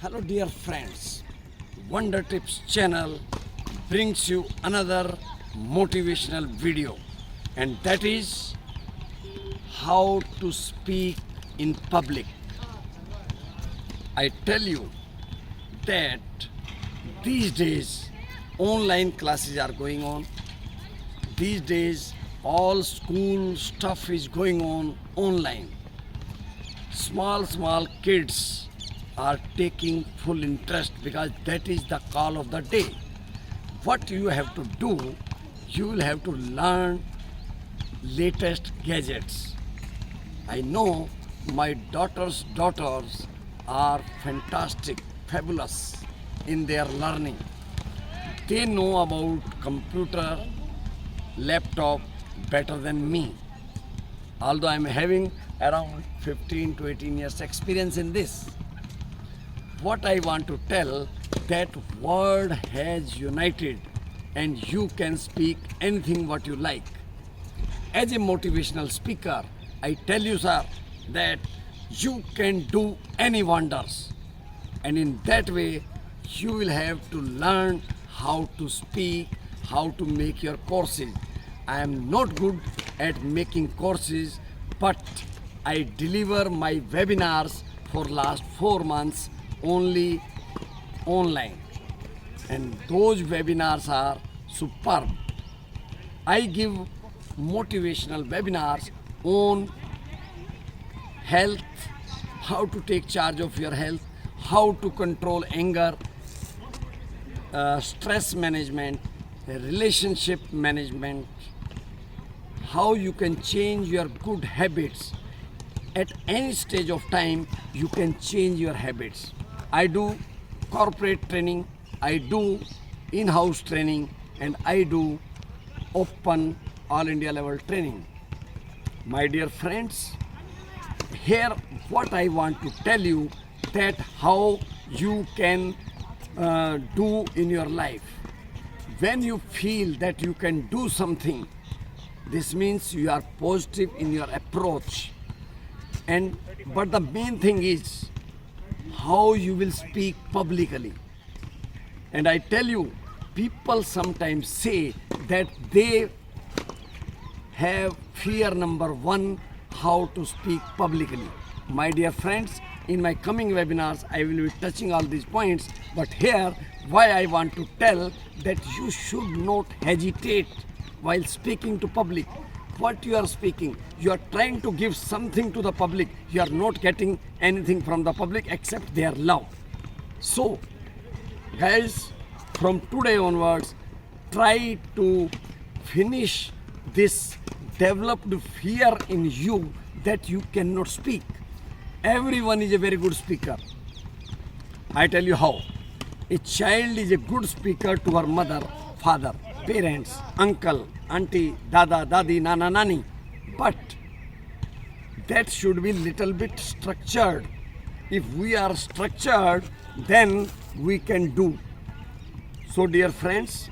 Hello dear friends, Wonder Tips channel brings you another motivational video, and that is how to speak in public. I tell you that these days online classes are going on. These days all school stuff is going on online. Small kids are taking full interest because that is the call of the day. What you have to do, you will have to learn latest gadgets. I know my daughters are fantastic, fabulous in their learning. They know about computer, laptop better than me. Although I am having around 15 to 18 years experience in this. What I want to tell, that world has united and you can speak anything what you like. As a motivational speaker, I tell you sir, that you can do any wonders, and in that way you will have to learn how to speak, how to make your courses. I am not good at making courses, but I deliver my webinars for last 4 months only online, and those webinars are superb. I give motivational webinars on health, how to take charge of your health, how to control anger, stress management, relationship management, how you can change your good habits. At any stage of time, you can change your habits. I do corporate training, I do in-house training, and I do open all India level training. My dear friends, here what I want to tell you, that how you can do in your life. When you feel that you can do something, this means you are positive in your approach. But the main thing is how you will speak publicly. And I tell you, people sometimes say that they have fear number one, how to speak publicly. My dear friends, in my coming webinars, I will be touching all these points. But here, why I want to tell that you should not hesitate while speaking to public. What you are speaking, you are trying to give something to the public. You are not getting anything from the public except their love. So, guys, from today onwards, try to finish this developed fear in you that you cannot speak. Everyone is a very good speaker. I tell you how. A child is a good speaker to her mother, father, parents, uncle, auntie, dada, dadi, nana, nani. But that should be little bit structured. If we are structured, then we can do. So dear friends,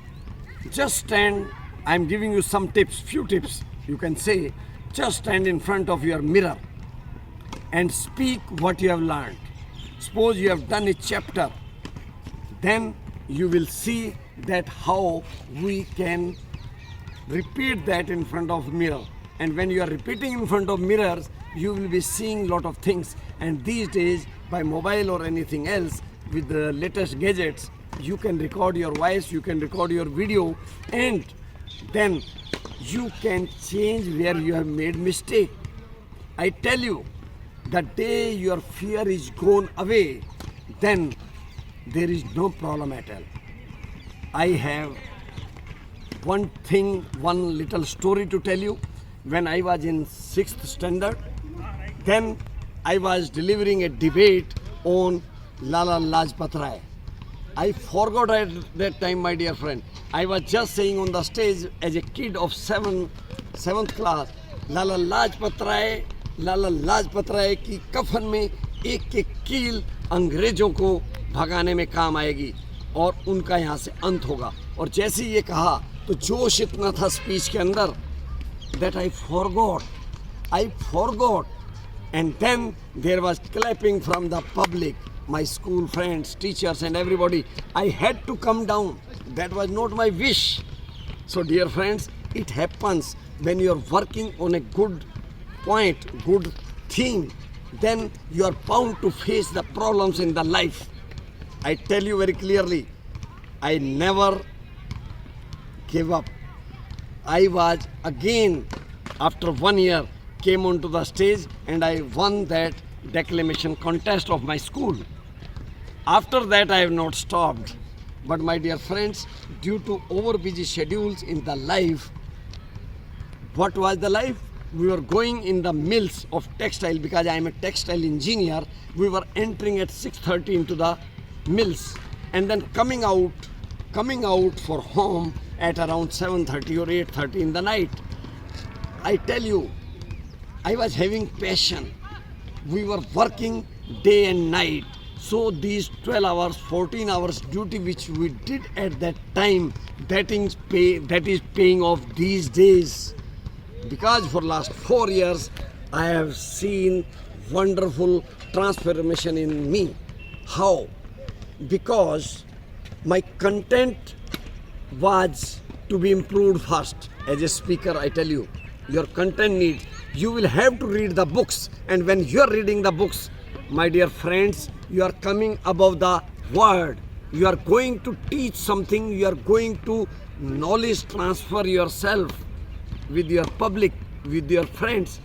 just stand. I am giving you some tips, few tips. You can say, just stand in front of your mirror and speak what you have learned. Suppose you have done a chapter, then you will see that how we can repeat that in front of mirror. And when you are repeating in front of mirrors, you will be seeing lot of things. And these days, by mobile or anything else, with the latest gadgets, you can record your voice, you can record your video, and then you can change where you have made mistake. I tell you, the day your fear is gone away, then there is no problem at all. I have one little story to tell you. When I was in 6th standard, then I was delivering a debate on Lala Lajpat Rai. I forgot at that time, my dear friend. I was just saying on the stage as a kid of 7th class, Lala Lajpat Rai की कफन में एक एक कील अंग्रेजों को भगाने में काम आएगी और उनका यहाँ से अंत होगा. और जैसे ये कहा तो जोश इतना था स्पीच के अंदर that I forgot. And then there was clapping from the public. my school friends, teachers and everybody. I had to come down. That was not my wish. So dear friends, it happens when you are working on a good point, good theme, then you are bound to face the problems in the life. I tell you very clearly, I never gave up. I was again, after 1 year, came onto the stage and I won that declamation contest of my school. After that, I have not stopped. But my dear friends, due to over busy schedules in the life, what was the life? We were going in the mills of textile because I am a textile engineer. We were entering at 6:30 into the mills and then coming out for home at around 7:30 or 8:30 in the night. I tell you, I was having passion. We were working day and night. So these 12 hours, 14 hours duty which we did at that time, that is paying off these days. Because for last 4 years, I have seen wonderful transformation in me. How? Because my content was to be improved first. As a speaker, I tell you, your content needs, you will have to read the books. And when you are reading the books, my dear friends, you are coming above the word. You are going to teach something. You are going to knowledge transfer yourself with your public, with your friends.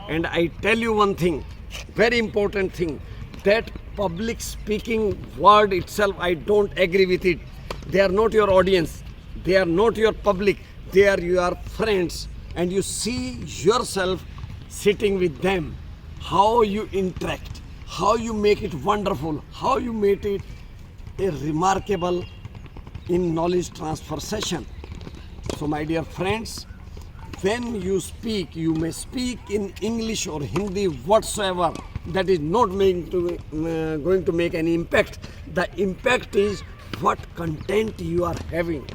And I tell you one thing, very important thing, that public speaking word itself, I don't agree with it. They are not your audience. They are not your public. They are your friends. And you see yourself sitting with them, how you interact, how you make it wonderful, how you make it a remarkable in knowledge transfer session. So my dear friends, when you speak, you may speak in English or Hindi whatsoever. That is not going to make any impact. The impact is what content you are having.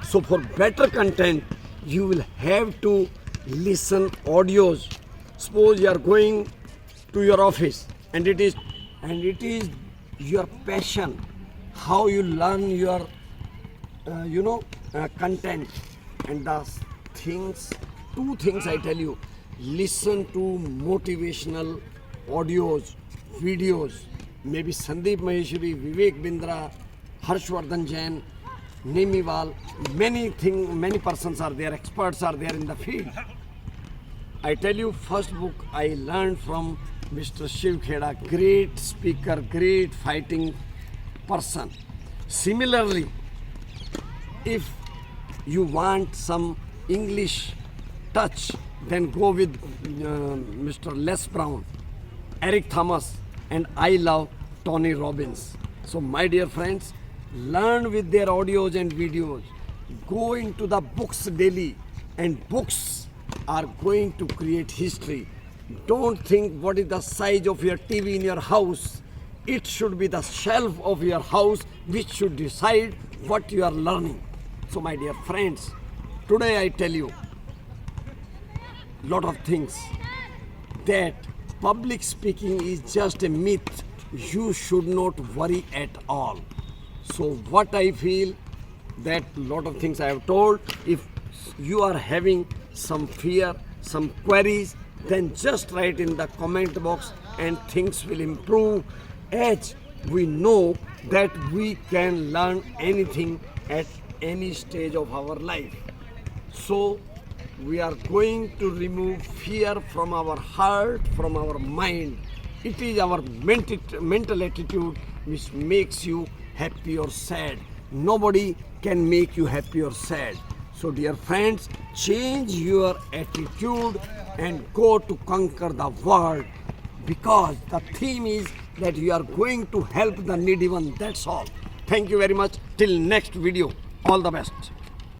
So for better content, you will have to listen audios. Suppose you are going to your office and it is your passion, how you learn your content. And the things, two things I tell you, listen to motivational audios, videos, maybe Sandeep Maheshwari, Vivek Bindra, Harshvardhan Jain, Nemiwal, many persons are there, experts are there in the field. I tell you, first book I learned from Mr. Shiv Kheda, great speaker, great fighting person. Similarly, if you want some English touch, then go with Mr. Les Brown, Eric Thomas, and I love Tony Robbins. So my dear friends, learn with their audios and videos. Go into the books daily, and books are going to create history. Don't think what is the size of your TV in your house. It should be the shelf of your house which should decide what you are learning. So my dear friends, today I tell you lot of things, that public speaking is just a myth. You should not worry at all. So what I feel, that lot of things I have told, if you are having some fear, some queries, then just write in the comment box and things will improve, as we know that we can learn anything at any stage of our life. So we are going to remove fear from our heart, from our mind. It is our mental attitude which makes you happy or sad. Nobody can make you happy or sad. So dear friends, change your attitude and go to conquer the world, because the theme is that you are going to help the needy one. That's all. Thank you very much. Till next video. All the best.